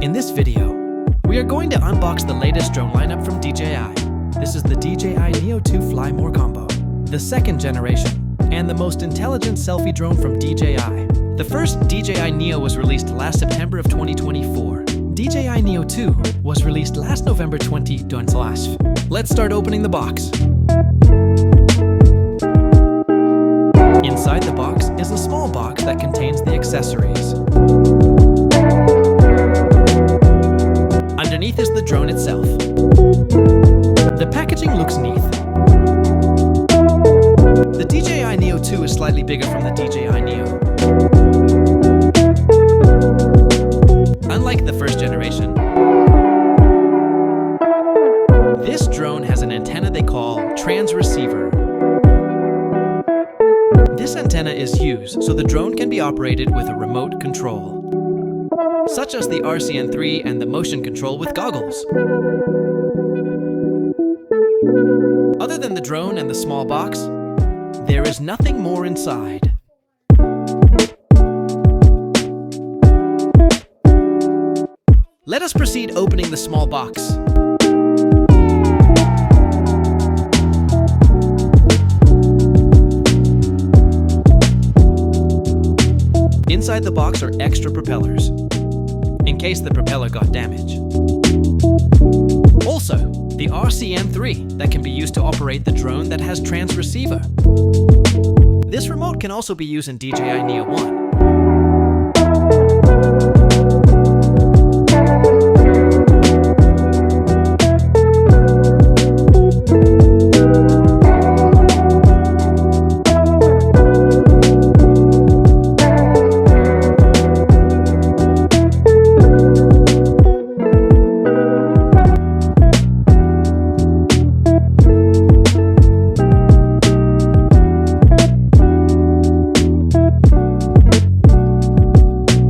In this video, we are going to unbox the latest drone lineup from DJI. This is the DJI Neo 2 Fly More Combo, the second generation, and the most intelligent selfie drone from DJI. The first DJI Neo was released last September of 2024. DJI Neo 2 was released last November 2020. Let's start opening the box. Inside the box is a small box that contains the accessories. Underneath is the drone itself. The packaging looks neat. The DJI Neo 2 is slightly bigger from the DJI Neo. Unlike the first generation, this drone has an antenna they call transreceiver. This antenna is used so the drone can be operated with a remote control, such as the RCN3 and the motion control with goggles. Other than the drone and the small box, there is nothing more inside. Let us proceed opening the small box. Inside the box are extra propellers, in case the propeller got damaged. Also, the RCN3 that can be used to operate the drone that has transreceiver. This remote can also be used in DJI Neo 1.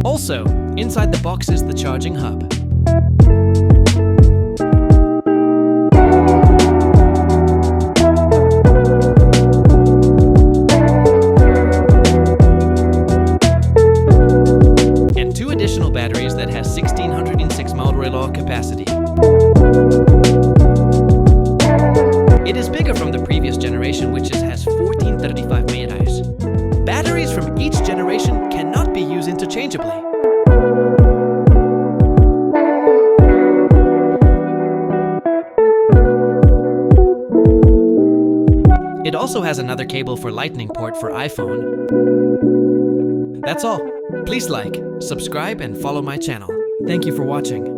Also, inside the box is the charging hub. And two additional batteries that has 1606 mAh capacity. It is bigger from the previous generation, which has 1435 mAh. Batteries from each generation cannot be used interchangeably. It also has another cable for Lightning port for iPhone. That's all. Please like, subscribe, and follow my channel. Thank you for watching.